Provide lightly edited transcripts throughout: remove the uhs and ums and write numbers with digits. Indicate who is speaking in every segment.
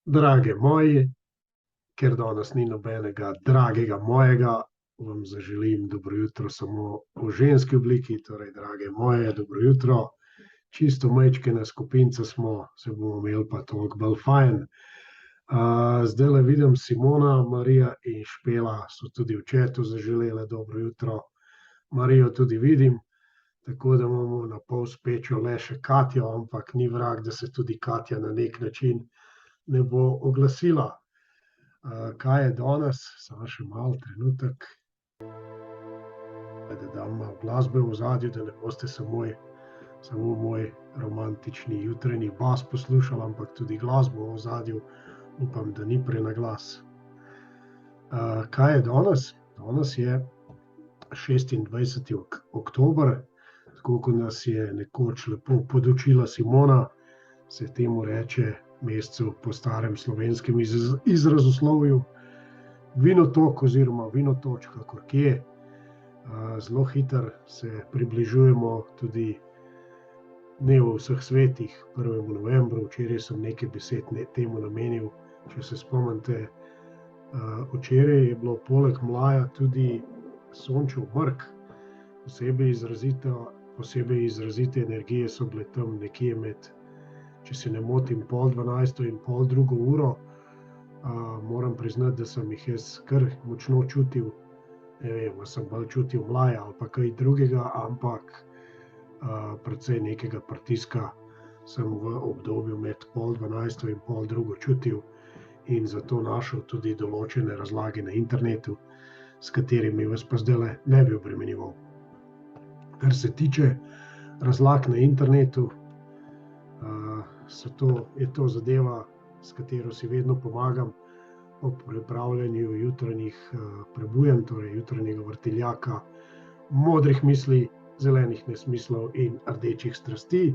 Speaker 1: Drage moji, ker danes ni nobenega dragega mojega, vam zaželim dobro jutro samo v ženski obliki, torej drage moje, dobro jutro. Čisto majčkena skupinca smo, se bomo imeli pa toliko bolj fajn. Zdajle vidim Simona, Marija in Špela so tudi v chatu zaželele dobro jutro. Marijo tudi vidim, tako da imamo na pol spečo le še Katjo, ampak ni vrag, da se tudi Katja na nek način ne bo oglasila. Kaj je danes? Samo še malo trenutek. Da dam malo glasbe v ozadju, da ne boste samo moj romantični jutranji bas poslušali, ampak tudi glasbo v ozadju. Upam, da ni prenaglas. Kaj je danes? Danes je 26. oktober, tako kot nas je nekoč lepo podučila Simona, se temu reče mesecu po starem slovenskem izrazoslovju vinotok oziroma vinotoč, kakor kje. Zelo hitro se približujemo tudi dnevu vseh svetih, 1. novembru. Včeraj sem nekaj besed temu namenil, če se spomnite. Včeraj je bilo poleg mlaja tudi sončev mrk. Posebej izrazite energije so bile tam nekje med, če se ne motim, 11:30 in 12:30 uro. Moram priznati, da sem jih jaz kar močno čutil. Ne vem, sem bolj čutil mlaja ali pa kaj drugega, ampak precej nekega pritiska sem v obdobju med 11:30 in 12:30 čutil in zato našel tudi določene razlage na internetu, s katerimi vas pa zdajle ne bi obremenjeval. Kar se tiče razlag na internetu, je to zadeva, s katero si vedno pomagam ob pripravljanju jutranjih prebujanj, torej jutranjega vrtiljaka, modrih misli, zelenih nesmislov in rdečih strasti.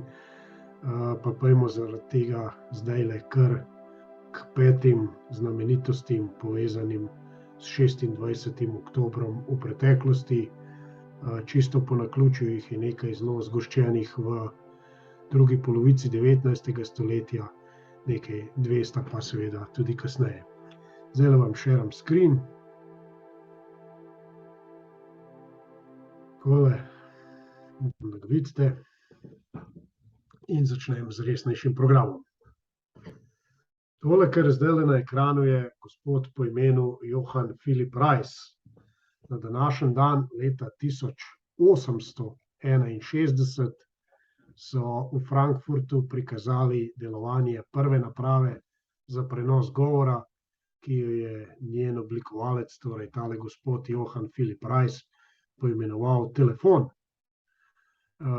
Speaker 1: Pa pojdimo zaradi tega zdajle kar k 5 znamenitostim, povezanim s 26. oktobrom v preteklosti. Čisto po naključju jih je nekaj zelo zgoščenih v drugi polovici 19. stoletja, nekaj 200 pa seveda tudi kasneje. Zdaj vam sharam screen. Takole, upam, da ga vidite. In začnem z resnejšim programom. Tole, kar je zdajle na ekranu, je gospod po imenu Johann Philipp Reis. Na današnji dan leta 1861 so v Frankfurtu prikazali delovanje prve naprave za prenos govora, ki jo je njen oblikovalec, torej tale gospod Johann Philipp Reis, poimenoval telefon.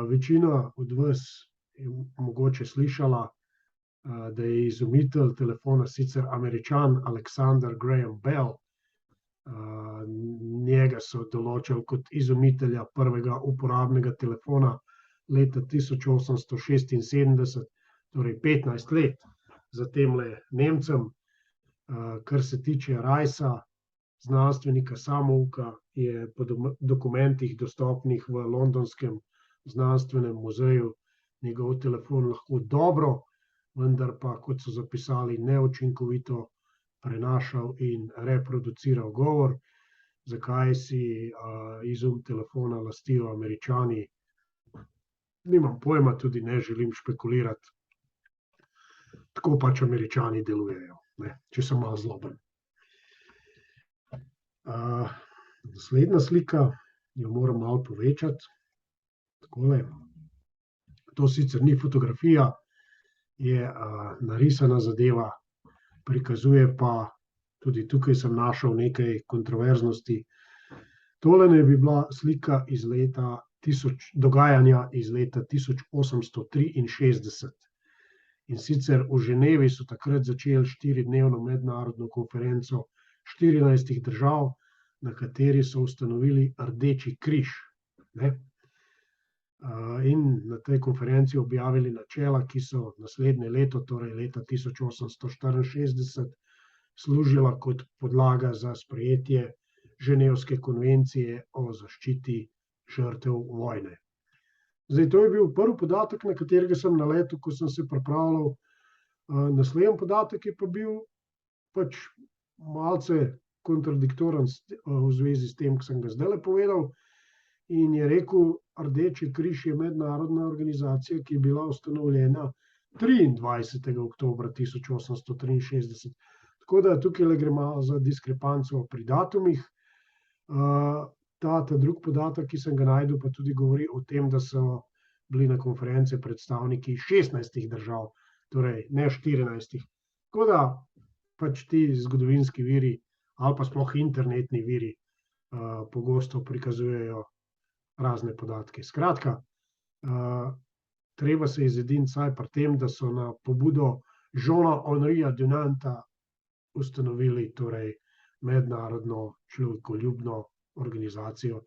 Speaker 1: Večina od vas je mogoče slišala, da je izumitelj telefona sicer Američan Alexander Graham Bell. Njega so določili kot izumitelja prvega uporabnega telefona leta 1876, torej 15 let za temle Nemcem. Kar se tiče Reisa, znanstvenika samouka, je po dokumentih dostopnih v Londonskem znanstvenem muzeju njegov telefon lahko dobro, vendar pa, kot so zapisali, neučinkovito prenašal in reproduciral govor. Zakaj si izum telefona lastijo Američani? Nimam pojma, tudi ne želim špekulirati. Tako pač Američani delujejo, če sem malo zloben. Naslednja slika, jo moram malo povečati. Takole. To sicer ni fotografija, je narisana zadeva, prikazuje pa, tudi tukaj sem našel nekaj kontroverznosti. Tole naj bi bila slika iz dogajanja iz leta 1863. In sicer v Ženevi so takrat začeli 4-dnevno mednarodno konferenco 14 držav, na kateri so ustanovili Rdeči križ. In na tej konferenci objavili načela, ki so naslednje leto, torej leta 1864, služila kot podlaga za sprejetje Ženevske konvencije o zaščiti žrtev vojne. Zdaj, to je bil prvi podatek, na katerega sem naletel, ko sem se pripravljal Naslednji podatek je pa bil pač malce kontradiktoren v zvezi s tem, ki sem ga zdajle povedal, in je rekel, Rdeči križ je mednarodna organizacija, ki je bila ustanovljena 23. oktobra 1863. Tako da tukaj gre malo za diskrepanco pri datumih. Ta drugi podatek, ki sem ga našel, pa tudi govori o tem, da so bili na konference predstavniki 16 držav, torej ne 14. Tako da pač ti zgodovinski viri ali pa sploh internetni viri pogosto prikazujejo razne podatke. Skratka, treba se izediniti vsaj pri tem, da so na pobudo Jeana Henrija Dunanta ustanovili torej mednarodno človekoljubno organizacijo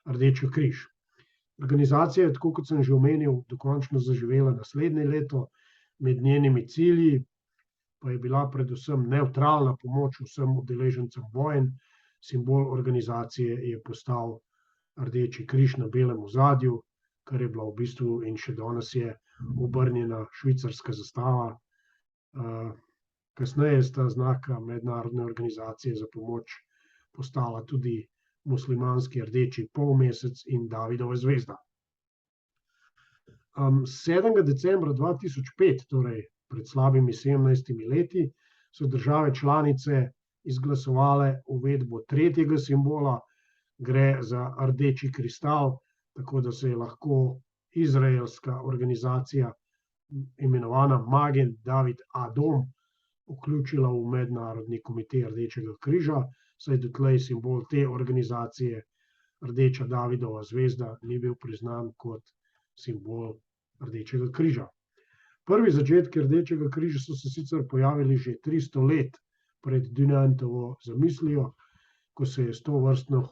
Speaker 1: Rdeči križ. Organizacija je, tako kot sem že omenil, dokončno zaživela naslednje leto. Med njenimi cilji pa je bila predvsem nevtralna pomoč vsem udeležencem vojn. Simbol organizacije je postal Rdeči križ na belem ozadju, kar je bila v bistvu in še danes je obrnjena švicarska zastava. Kasneje sta znaka mednarodne organizacije za pomoč postala tudi muslimanski rdeči polmesec in Davidova zvezda. 7. decembra 2005, torej pred slabimi 17 leti, so države članice izglasovale uvedbo tretjega simbola, gre za rdeči kristal, tako da se je lahko izraelska organizacija, imenovana Magen David Adom, vključila v mednarodni komite Rdečega križa, saj dotlej simbol te organizacije, rdeča Davidova zvezda, ni bil priznan kot simbol Rdečega križa. Prvi začetki Rdečega križa so se sicer pojavili že 300 let pred Dunantovo zamislijo, ko se je s tovrstno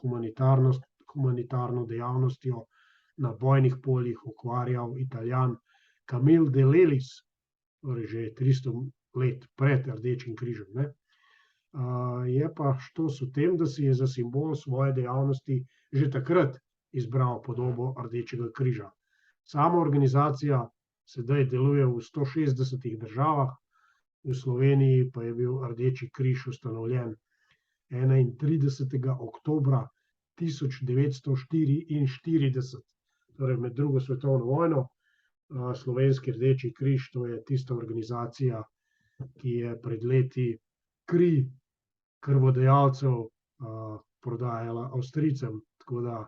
Speaker 1: humanitarno dejavnostjo na bojnih poljih ukvarjal Italijan Camille de Lelis, torej že 300 let pred Rdečim križem. Je pa štos v tem, da si je za simbol svoje dejavnosti že takrat izbral podobo Rdečega križa. Sama organizacija sedaj deluje v 160 državah, v Sloveniji pa je bil Rdeči križ ustanovljen 31. oktobra 1944, torej med drugo svetovno vojno. Slovenski Rdeči križ, to je tista organizacija, ki je pred leti kri krvodajalcev prodajala Avstrijcem, tako da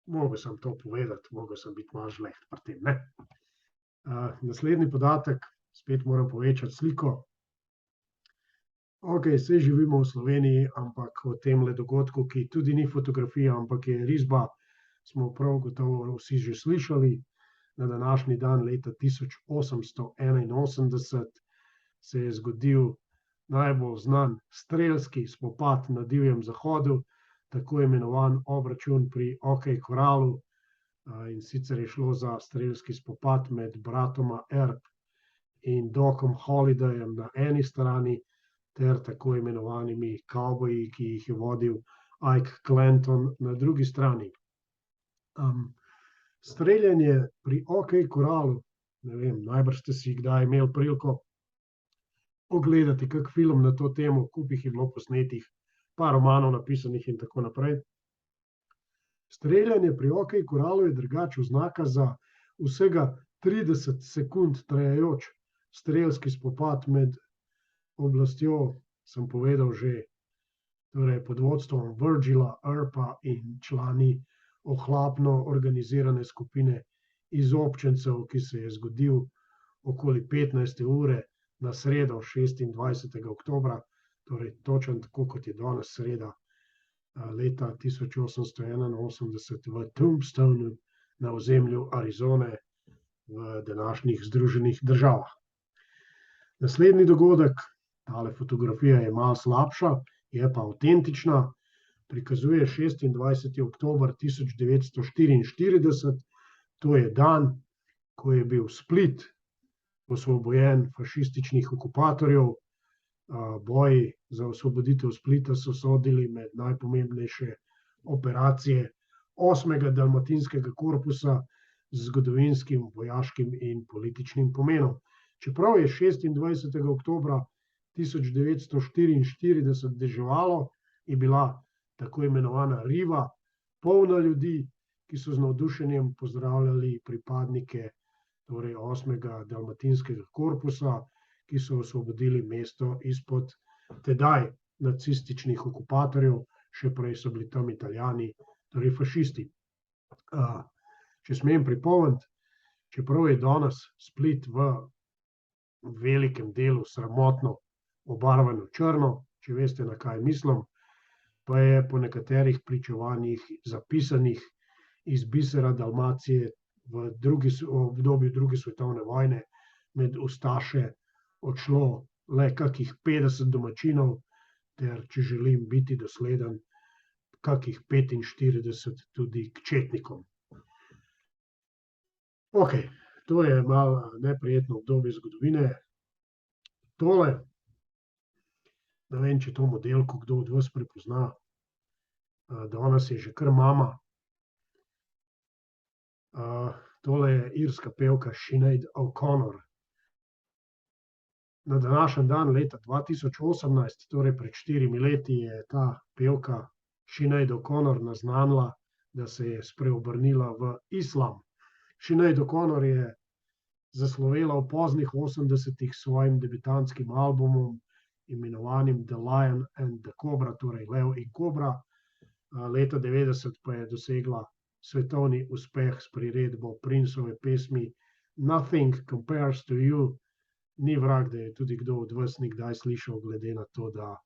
Speaker 1: mogel sem to povedati, mogel sem biti malo žleht pri tem, ne. Naslednji podatek, spet moram povečati sliko. Okej, saj živimo v Sloveniji, ampak o temle dogodku, ki tudi ni fotografija, ampak je risba, smo prav gotovo vsi že slišali. Na današnji dan leta 1881 se je zgodil najbolj znan strelski spopad na Divjem zahodu, tako imenovan obračun pri OK Koralu, in sicer je šlo za strelski spopad med bratoma Earp in Docom Hollidayjem na eni strani ter tako imenovanimi kavboji, ki jih je vodil Ike Clanton na drugi strani. Streljanje pri OK Koralu, ne vem, najbrž ste si kdaj imeli priliko ogledati kak film na to temo, kup jih je bilo posnetih, pa romanov napisanih in tako naprej. Streljanje pri OK Koralu je drugače oznaka za vsega 30 sekund trajajoč strelski spopad med oblastjo, sem povedal že, torej pod vodstvom Virgila Earpa in člani ohlapno organizirane skupine izobčencev, ki se je zgodil okoli 15. ure na sredo 26. oktobra, torej točno tako, kot je danes sreda, leta 1881 v Tombstonu na ozemlju Arizone v današnjih Združenih državah. Naslednji dogodek, tale fotografija je malo slabša, je pa avtentična, prikazuje 26. oktober 1944, to je dan, ko je bil Split osvobojen fašističnih okupatorjev. Boji za osvoboditev Splita so sodili med najpomembnejše operacije 8. dalmatinskega korpusa z zgodovinskim, vojaškim in političnim pomenom. Čeprav je 26. oktobra 1944 deževalo, je bila tako imenovana riva polna ljudi, ki so z navdušenjem pozdravljali pripadnike torej 8. dalmatinskega korpusa, ki so osvobodili mesto izpod tedaj nacističnih okupatorjev, še prej so bili tam Italijani, torej fašisti. Če smem pripomniti, čeprav je danes Split v velikem delu sramotno obarvan v črno, če veste, na kaj mislim, pa je po nekaterih pričevanjih zapisanih iz bisera Dalmacije v obdobju druge svetovne vojne med ustaše odšlo le kakih 50 domačinov, ter če želim biti dosleden, kakih 45 tudi k četnikom. Ok, to je malo neprijetno obdobje zgodovine. Tole, ne vem, če to modelko kdo od vas prepozna, danes je že kar mama. Tole je irska pevka Sinead O'Connor. Na današnji dan leta 2018, torej pred 4 leti, je ta pevka Sinead O'Connor naznanila, da se je spreobrnila v islam. Sinead O'Connor je zaslovela v poznih 80-ih s svojim debitantskim albumom, imenovanim The Lion and the Cobra, torej Lev in Kobra. Leta 90 pa je dosegla svetovni uspeh s priredbo Princeove pesmi Nothing Compares to You. Ni vrag, da je tudi kdo od vas nikdaj slišal, glede na to, da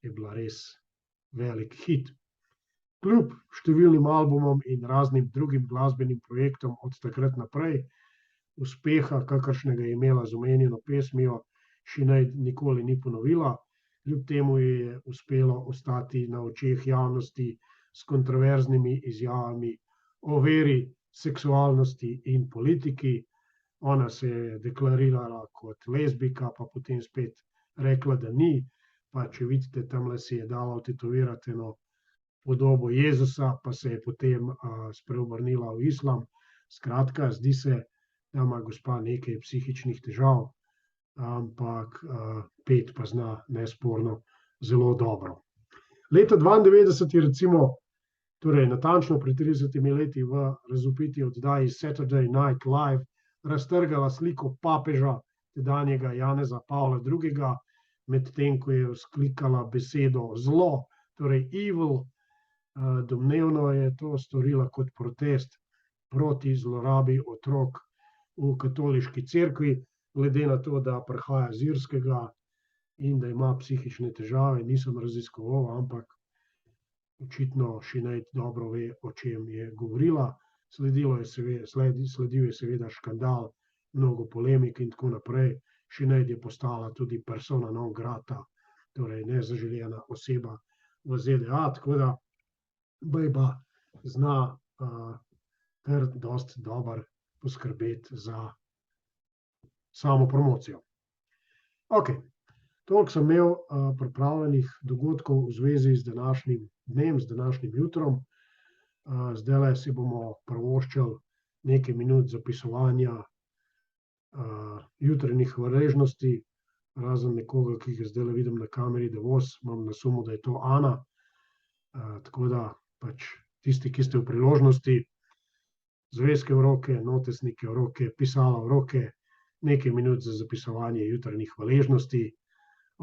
Speaker 1: je bila res velik hit. Kljub številnim albumom in raznim drugim glasbenim projektom od takrat naprej, uspeha, kakršnega je imela z omenjeno pesmijo, Sinead nikoli ni ponovila. Kljub temu je uspelo ostati na očeh javnosti s kontroverznimi izjavami o veri, seksualnosti in politiki. Ona se je deklarirala kot lezbijka, pa potem spet rekla, da ni. Pa če vidite, tamle si je dala vtetovirati eno podobo Jezusa, pa se je potem spreobrnila v islam. Skratka, zdi se, da ima gospa nekaj psihičnih težav, ampak pet pa zna nesporno zelo dobro. Leta 92 je recimo, torej natančno pred 30 leti, v razvpiti oddaji Saturday Night Live raztrgala sliko papeža, tedanjega Janeza Pavla II., medtem ko je vzklikala besedo zlo, torej evil. Domnevno je to storila kot protest proti zlorabi otrok v katoliški cerkvi, glede na to, da prihaja z Irskega in da ima psihične težave. Nisem raziskoval, ampak očitno Sinead dobro ve, o čem je govorila. Sledil je seveda škandal, mnogo polemik in tako naprej. Sinead je postala tudi persona non grata, torej nezaželena oseba v ZDA, tako da bejba zna kar dosti dobro poskrbeti za samo promocijo. Ok, toliko sem imel pripravljenih dogodkov v zvezi z današnjim dnem, z današnjim jutrom. Zdajle si bomo privoščili nekaj minut zapisovanja jutranjih hvaležnosti, razen nekoga, ki ga zdajle vidim na kameri, da imam na sumu, da je to Ana. Tako da pač tisti, ki ste v priložnosti, zvezke v roke, notesnike v roke, pisala v roke, nekaj minut za zapisovanje jutranjih hvaležnosti.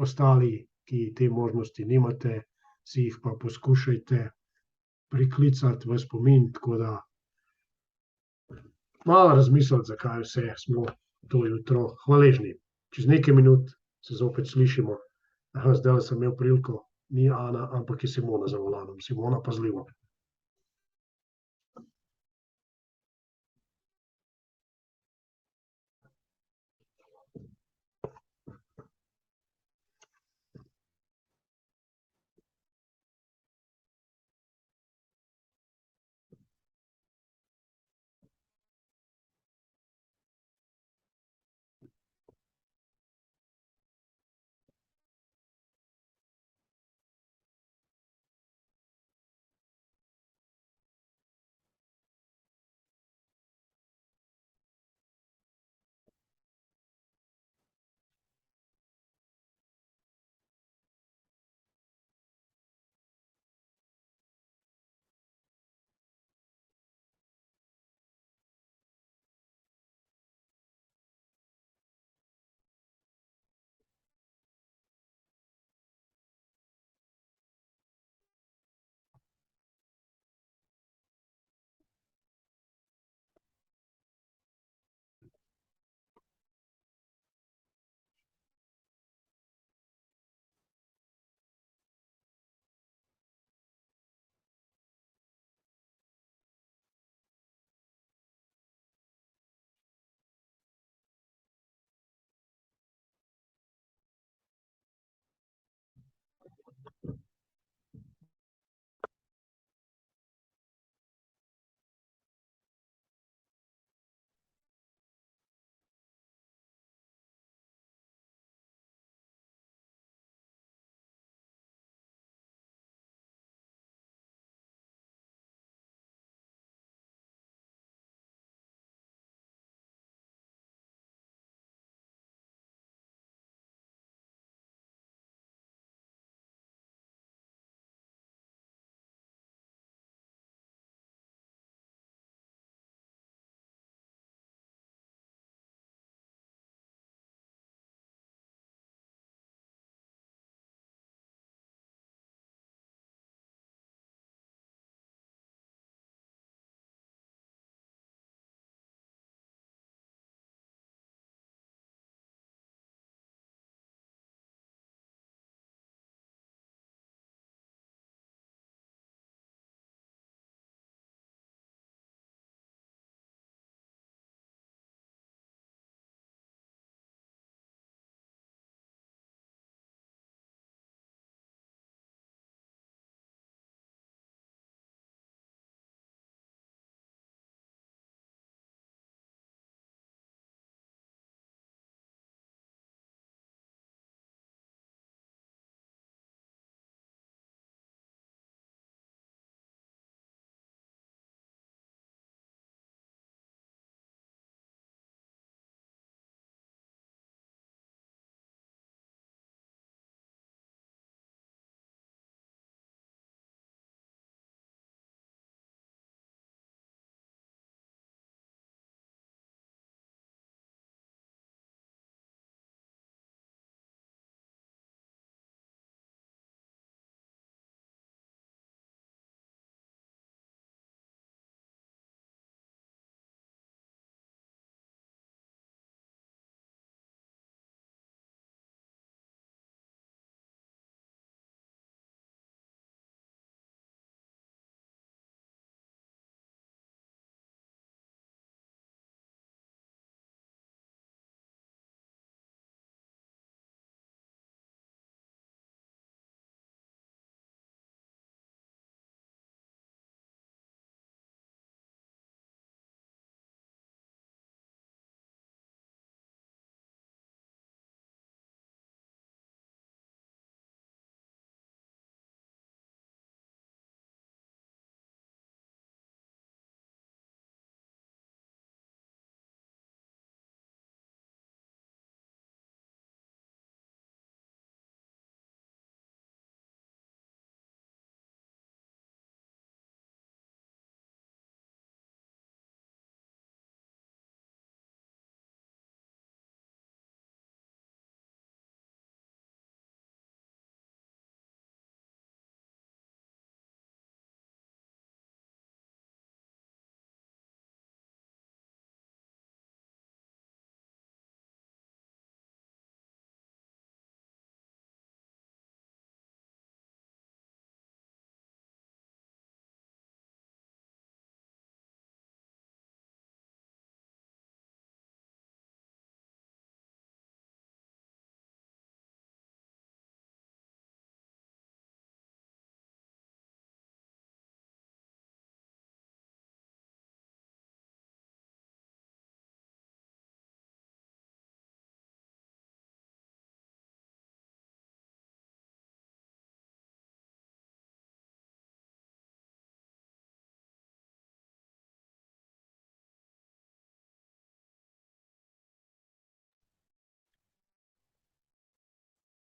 Speaker 1: Ostali, ki te možnosti nimate, si jih pa poskušajte priklicati v spomin, tako da malo razmisliti, zakaj vse smo to jutro hvaležni. Čez nekaj minut se zopet slišimo. Zdajle sem imel priliko, ni Ana, ampak je Simona za volanom. Simona, pazljivo.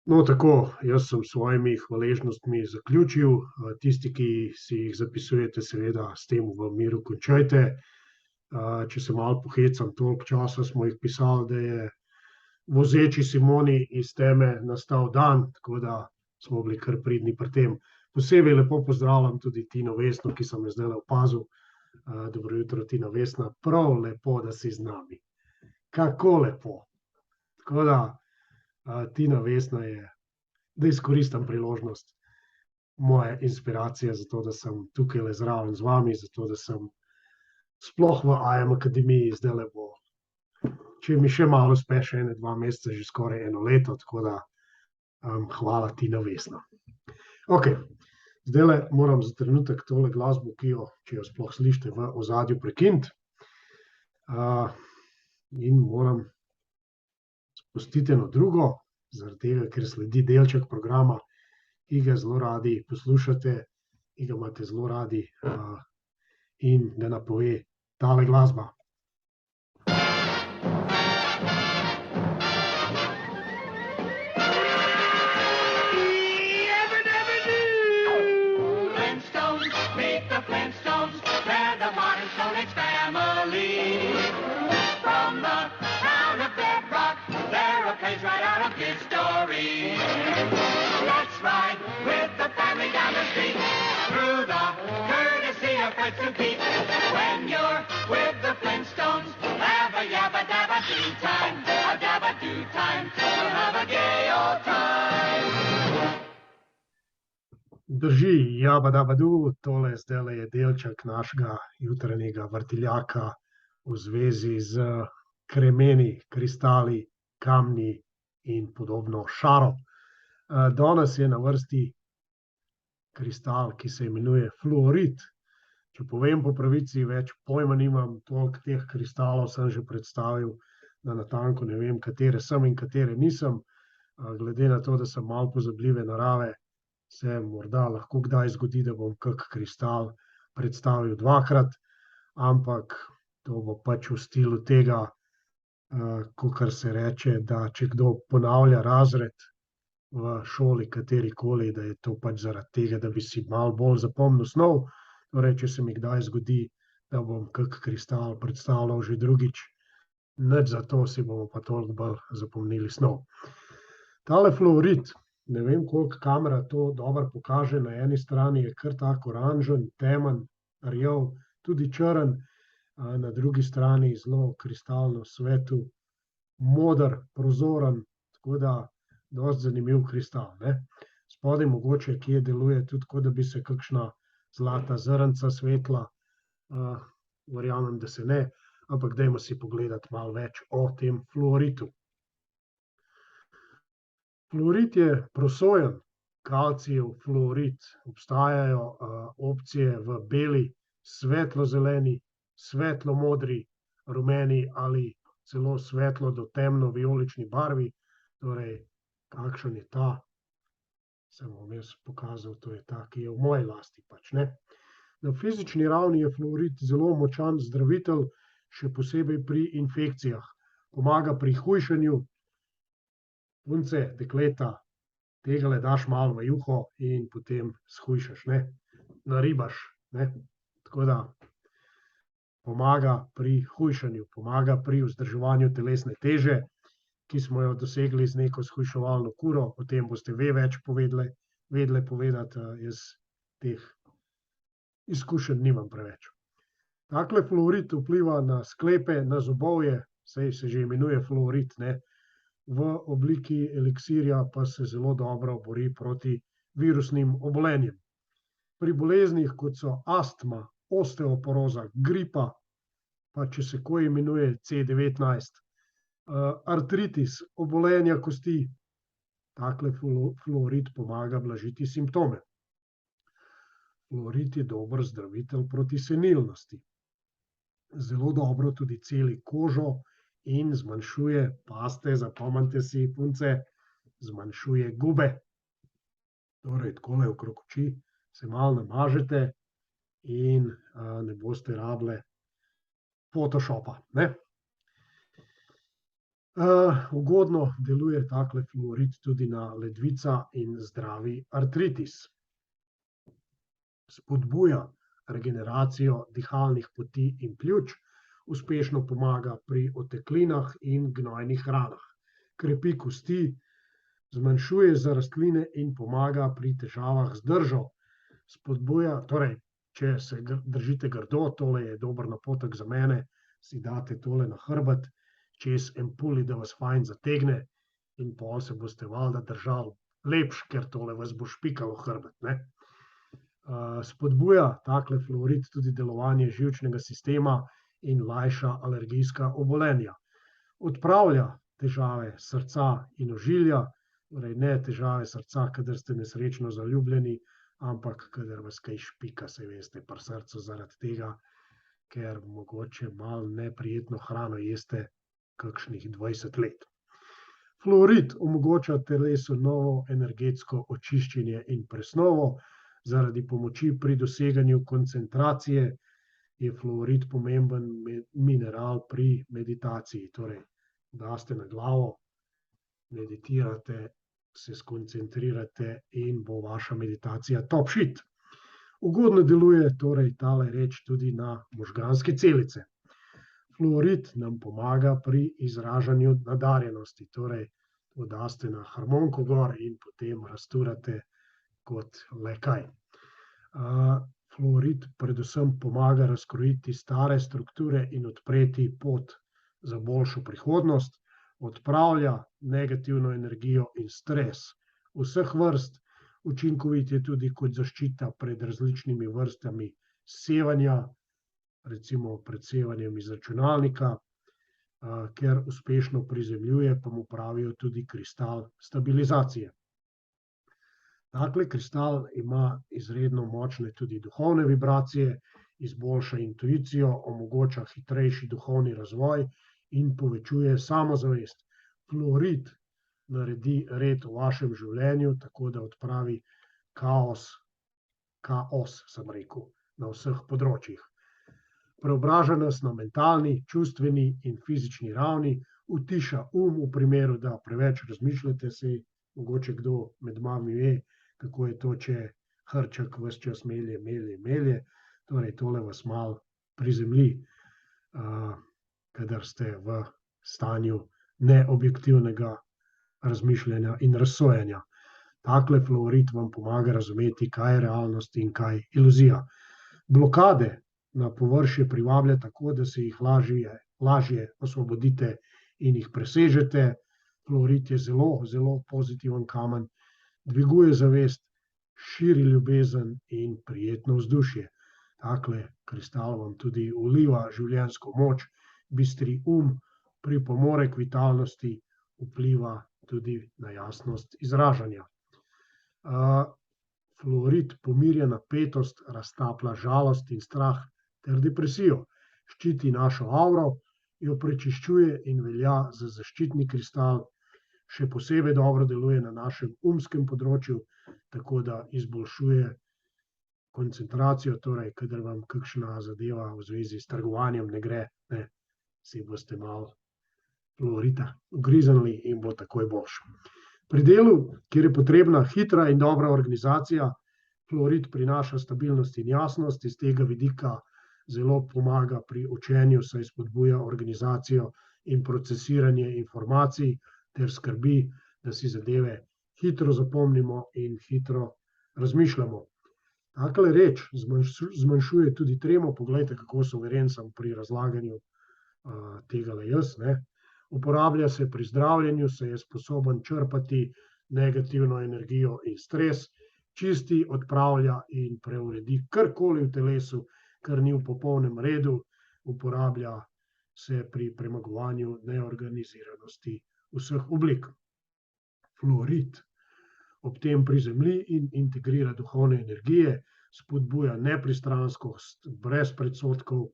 Speaker 1: No, tako, jaz sem s svojimi hvaležnostmi zaključil. Tisti, ki si jih zapisujete, seveda s tem v miru končajte. Če se malo pohecam, toliko časa smo jih pisali, da je vozeči Simoni iz teme nastal dan, tako da smo bili kar pridni pri tem. Posebej lepo pozdravljam tudi Tino Vesno, ki sem jo zdajle opazil. Dobro jutro, Tina Vesna. Prav lepo, da si z nami. Kako lepo. Tako da, Tina Vesna je, da izkoristim priložnost, moja inspiracija za to, da sem tukajle zraven z vami, zato da sem sploh v IM akademiji, zdajle bo, če mi še malo uspe, še 2 meseca, že skoraj 1 leto, tako da hvala Tina Vesna. Okej, zdajle moram za trenutek tole glasbo, ki jo, če jo sploh slišite, v ozadju prekiniti. In moram spustiti eno drugo, zaradi tega, ker sledi delček programa, ki ga zelo radi poslušate, ki ga imate zelo radi, in ga napove tale glasba.
Speaker 2: Flintstones, meet the Flintstones, they're the modern Stone Age family. From the town of Bedrock, they're a page right out of history. Let's ride with the family down the street, through the courtesy of Fritz and Pete. When you're with the Flintstones, have a yabba-dabba-doo time, a dabba-doo time, we'll have a gay old time.
Speaker 1: Drži, jabadabadu, tole zdajle je delček našega jutranjega vrtiljaka v zvezi z kremeni, kristali, kamni in podobno šaro. Danes je na vrsti kristal, ki se imenuje fluorit. Če povem po pravici, več pojma nimam, toliko teh kristalov sem že predstavil, da natanko ne vem, katere sem in katere nisem. Glede na to, da sem malo pozabljive narave, se morda lahko kdaj zgodi, da bom kak kristal predstavil 2-krat, ampak to bo pač v stilu tega, kakor se reče, da če kdo ponavlja razred v šoli katerikoli, da je to pač zaradi tega, da bi si malo bolj zapomnil snov. Torej, če se mi kdaj zgodi, da bom kak kristal predstavljal že drugič, nič zato, si bomo pa toliko bolj zapomnili snov. Tale fluorit, ne vem, koliko kamera to dobro pokaže, na eni strani je kar tak oranžen, temen, rjav, tudi črn, na drugi strani zelo kristalno svetel, moder, prozoren, tako da dosti zanimiv kristal, ne. Spodaj mogoče kje deluje tudi, kot da bi se kakšna zlata zrnca svetila, verjamem, da se ne, ampak dajmo si pogledati malo več o tem fluoritu. Fluorit je prosojen, kalcijev fluorit. Obstajajo opcije v beli, svetlo-zeleni, svetlo-modri, rumeni ali celo svetlo do temno vijolični barvi. Torej, kakšen je ta, sem vam jaz pokazal, to je ta, ki je v moji lasti pač, ne. Na fizični ravni je fluorit zelo močan zdravitelj, še posebej pri infekcijah. Pomaga pri hujšanju. Punce, dekleta, tegale daš malo v juho in potem shujšaš, ne. Naribaš, ne. Tako da pomaga pri hujšanju, pomaga pri vzdrževanju telesne teže, ki smo jo dosegli z neko shujševalno kuro. O tem boste vi več vedele povedati, jaz teh izkušenj nimam preveč. Takle fluorit vpliva na sklepe, na zobovje, saj se že imenuje fluorit, ne. V obliki eliksirja pa se zelo dobro bori proti virusnim obolenjem. Pri boleznih, kot so astma, osteoporoza, gripa, pa če se ko imenuje C19, artritis, obolenja kosti, takle fluorit pomaga blažiti simptome. Fluorit je dober zdravitelj proti senilnosti. Zelo dobro tudi celi kožo in zmanjšuje, pazite, zapomnite si, punce, zmanjšuje gube. Torej, takole okrog oči se malo namažete in ne boste rabile photoshopa, ne. Ugodno deluje takle fluorid tudi na ledvica in zdravi artritis. Spodbuja regeneracijo dihalnih poti in pljuč, uspešno pomaga pri oteklinah in gnojnih ranah. Krepi kosti, zmanjšuje za rastline in pomaga pri težavah z držo. Spodbuja, torej, če se držite grdo, tole je dober napotek za mene, si date tole na hrbet, čez en puli, da vas fajn zategne in pol se boste valjda držali lepš, ker tole vas bo špikalo hrbet, ne. Spodbuja takle fluorid tudi delovanje živčnega sistema in lajša alergijska obolenja. Odpravlja težave srca in ožilja, torej ne težave srca, kadar ste nesrečno zaljubljeni, ampak kadar vas kaj špika, saj veste, pri srcu zaradi tega, ker mogoče malo neprijetno hrano jeste kakšnih 20 let. Fluorid omogoča telesu novo energetsko očiščenje in presnovo. Zaradi pomoči pri doseganju koncentracije je fluorid pomemben mineral pri meditaciji. Torej, daste na glavo, meditirate, se skoncentrirate in bo vaša meditacija top shit. Ugodno deluje torej tale reč tudi na možganske celice. Fluorid nam pomaga pri izražanju nadarjenosti, torej to daste na harmoniko gor in potem rasturate kot le kaj. Fluorid predvsem pomaga razkrojiti stare strukture in odpreti pot za boljšo prihodnost, odpravlja negativno energijo in stres vseh vrst, učinkovit je tudi kot zaščita pred različnimi vrstami sevanja, recimo pred sevanjem iz računalnika, ker uspešno prizemljuje, pa mu pravijo tudi kristal stabilizacije. Takle kristal ima izredno močne tudi duhovne vibracije, izboljša intuicijo, omogoča hitrejši duhovni razvoj in povečuje samozavest. Fluorid naredi red v vašem življenju, tako da odpravi kaos, sem rekel, na vseh področjih. Preobraža nas na mentalni, čustveni in fizični ravni, utiša v primeru, da preveč razmišljate, saj mogoče kdo med vami ve, kako je to, če hrček ves čas melje. Torej, tole vas malo prizemlji, kadar ste v stanju neobjektivnega razmišljanja in razsojanja. Takle fluorid vam pomaga razumeti, kaj je realnost in kaj iluzija. Blokade na površje privablja tako, da se jih lažje osvobodite in jih presežete. Fluorid je zelo, zelo pozitiven kamen, dviguje zavest, širi ljubezen in prijetno vzdušje. Takle kristal vam tudi vliva življenjsko moč, bistri pripomore k vitalnosti, vpliva tudi na jasnost izražanja. Fluorid pomirja napetost, raztaplja žalost in strah ter depresijo, ščiti našo avro, jo prečiščuje in velja za zaščitni kristal. Še posebej dobro deluje na našem umskem področju, tako da izboljšuje koncentracijo, torej kadar vam kakšna zadeva v zvezi s trgovanjem ne gre, si boste malo fluorida ugriznili in bo takoj boljše. Pri delu, kjer je potrebna hitra in dobra organizacija, fluorid prinaša stabilnost in jasnost, iz tega vidika zelo pomaga pri učenju, saj spodbuja organizacijo in procesiranje informacij ter skrbi, da si zadeve hitro zapomnimo in hitro razmišljamo. Takle reč zmanjšuje tudi tremo, poglejte, kako suveren sem pri razlaganju tegale jaz, ne. Uporablja se pri zdravljenju, saj je sposoben črpati negativno energijo in stres, čisti, odpravlja in preuredi karkoli v telesu, kar ni v popolnem redu, uporablja se pri premagovanju neorganiziranosti vseh oblik. Fluorid ob tem prizemlji in integrira duhovne energije, spodbuja nepristranskost, brez predsodkov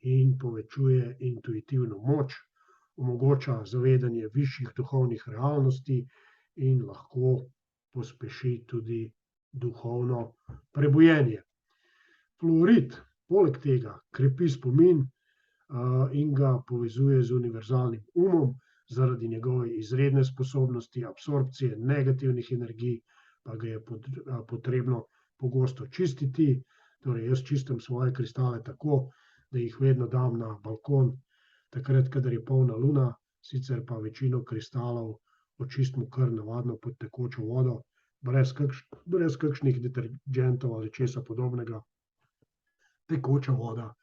Speaker 1: in povečuje intuitivno moč, omogoča zavedanje višjih duhovnih realnosti in lahko pospeši tudi duhovno prebujenje. Fluorid poleg tega krepi spomin in ga povezuje z univerzalnim umom, zaradi njegove izredne sposobnosti absorpcije negativnih energij, pa ga je potrebno pogosto čistiti. Torej, jaz čistim svoje kristale tako, da jih vedno dam na balkon, takrat, kadar je polna luna, sicer pa večino kristalov očistimo kar navadno pod tekočo vodo, brez kakšnih detergentov ali česa podobnega. Tekoča voda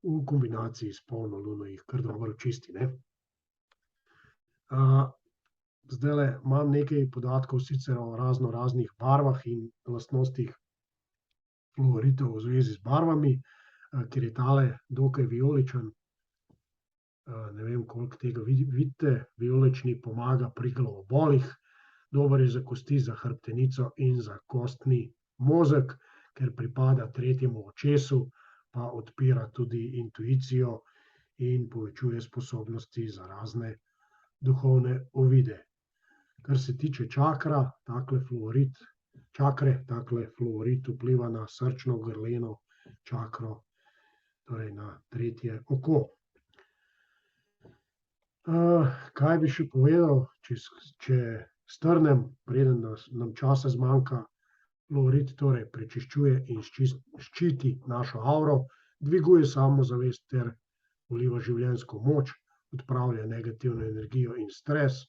Speaker 1: v kombinaciji s polno luno jih kar dobro čisti, ne. Zdajle imam nekaj podatkov sicer o raznih barvah in lastnostih fluoritov v zvezi z barvami, ker je tale dokaj vijoličen. Ne vem, koliko tega vidite. Vijolični pomaga pri glavobolih, dober je za kosti, za hrbtenico in za kostni mozek, ker pripada tretjemu očesu, pa odpira tudi intuicijo in povečuje sposobnosti za razne duhovne uvide. Kar se tiče čakre, takle fluorit vpliva na srčno, grleno čakro, torej na tretje oko. Kaj bi še povedal, če strnem, preden nam časa zmanjka. Fluorit torej prečiščuje in ščiti našo avro, dviguje samozavest ter vliva življenjsko moč, odpravlja negativno energijo in stres,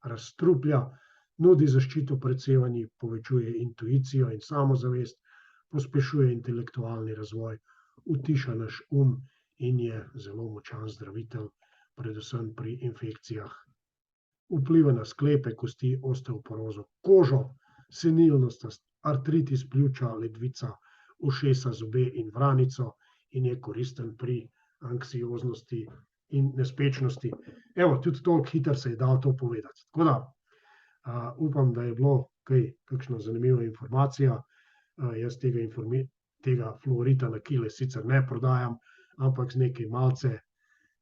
Speaker 1: razstruplja, nudi zaščito pred sevanji, povečuje intuicijo in samozavest, pospešuje intelektualni razvoj, utiša naš in je zelo močan zdravitelj, predvsem pri infekcijah. Vpliva na sklepe, kosti, osteoporozo, kožo, senilnost, artritis pljuča, ledvica, ušesa, zobe in vranico in je koristen pri anksioznosti in nespečnosti. Evo, tudi toliko hitro se je dalo to povedati. Tako da, upam, da je bilo kakšna zanimiva informacija. Jaz tega fluorita na kile sicer ne prodajam, ampak z nekaj malce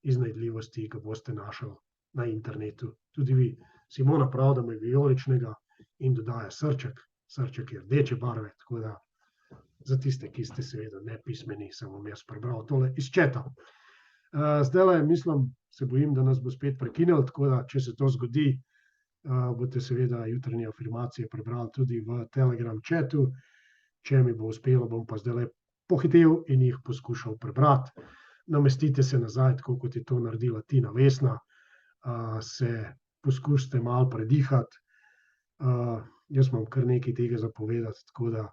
Speaker 1: iznajdljivosti ga boste našli na internetu. Tudi vi. Simona pravi, da ima vijoličnega in dodaja srček. Srček je rdeče barve, tako da za tiste, ki ste seveda nepismeni, sem vam jaz prebral tole iz chata. Zdajle, mislim, se bojim, da nas bo spet prekinilo, tako da, če se to zgodi, boste seveda jutranje afirmacije prebrali tudi v Telegram chatu. Če mi bo uspelo, bom pa zdajle pohitel in jih poskušal prebrati. Namestite se nazaj, tako kot je to naredila Tina Vesna. Se poskusite malo predihati. Jaz imam kar nekaj tega za povedati, tako da,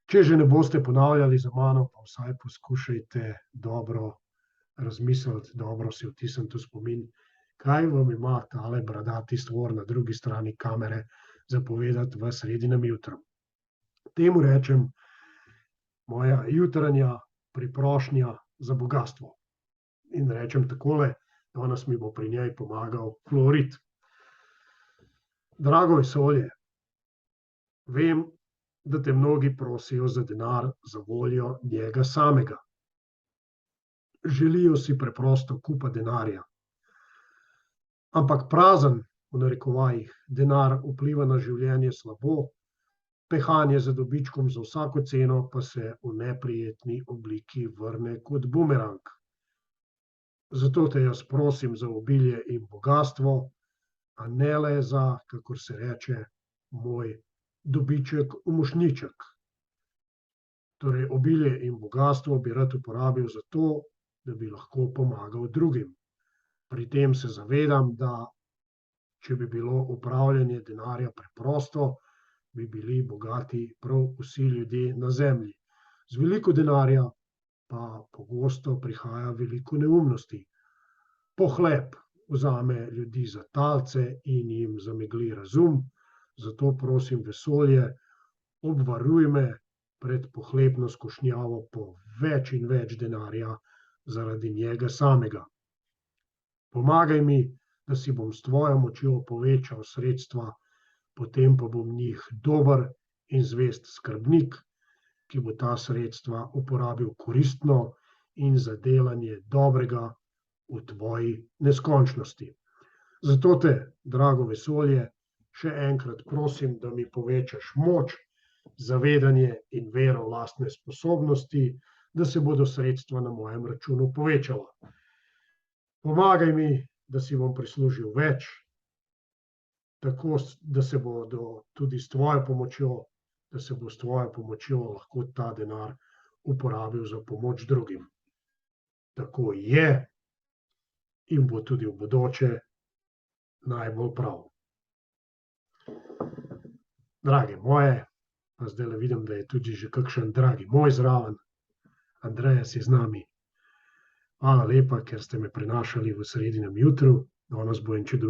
Speaker 1: če že ne boste ponavljali za mano, pa vsaj poskušajte dobro razmisliti, dobro si vtisniti v spomin, kaj vam ima tale bradati stvor na drugi strani kamere za povedati v sredinem jutru. Temu rečem moja jutranja priprošnja za bogastvo. In rečem takole, danes mi bo pri njej pomagal fluorit. Drago vesolje, vem, da te mnogi prosijo za denar, za voljo njega samega. Želijo si preprosto kupa denarja. Ampak prazen, v narekovajih, denar vpliva na življenje slabo, pehanje za dobičkom za vsako ceno pa se v neprijetni obliki vrne kot bumerang. Zato te jaz prosim za obilje in bogastvo, a ne le za, kakor se reče, moj dobiček v mošnjiček. Torej, obilje in bogastvo bi rad uporabil za to, da bi lahko pomagal drugim. Pri tem se zavedam, da če bi bilo upravljanje denarja preprosto, bi bili bogati prav vsi ljudje na zemlji. Z veliko denarja pa pogosto prihaja veliko neumnosti. Pohlep vzame ljudi za talce in jim zamegli razum, zato prosim vesolje, obvaruj me pred pohlepno skušnjavo po več in več denarja zaradi njega samega. Pomagaj mi, da si bom s tvojo močjo povečal sredstva, potem pa bom njih dober in zvest skrbnik, ki bo ta sredstva uporabil koristno in za delanje dobrega v tvoji neskončnosti. Zato te, drago vesolje, še enkrat prosim, da mi povečaš moč, zavedanje in vero v lastne sposobnosti, da se bodo sredstva na mojem računu povečala. Pomagaj mi, da si bom prislužil več, tako da se bodo tudi s tvojo pomočjo, da se bo s tvojo pomočjo lahko ta denar uporabil za pomoč drugim. Tako je in bo tudi v bodoče najbolj prav. Drage moje, pa zdajle vidim, da je tudi že kakšen dragi moj zraven. Andreja, si z nami. Hvala lepa, ker ste me prenašali v sredinem jutru. Danes bo en čudovit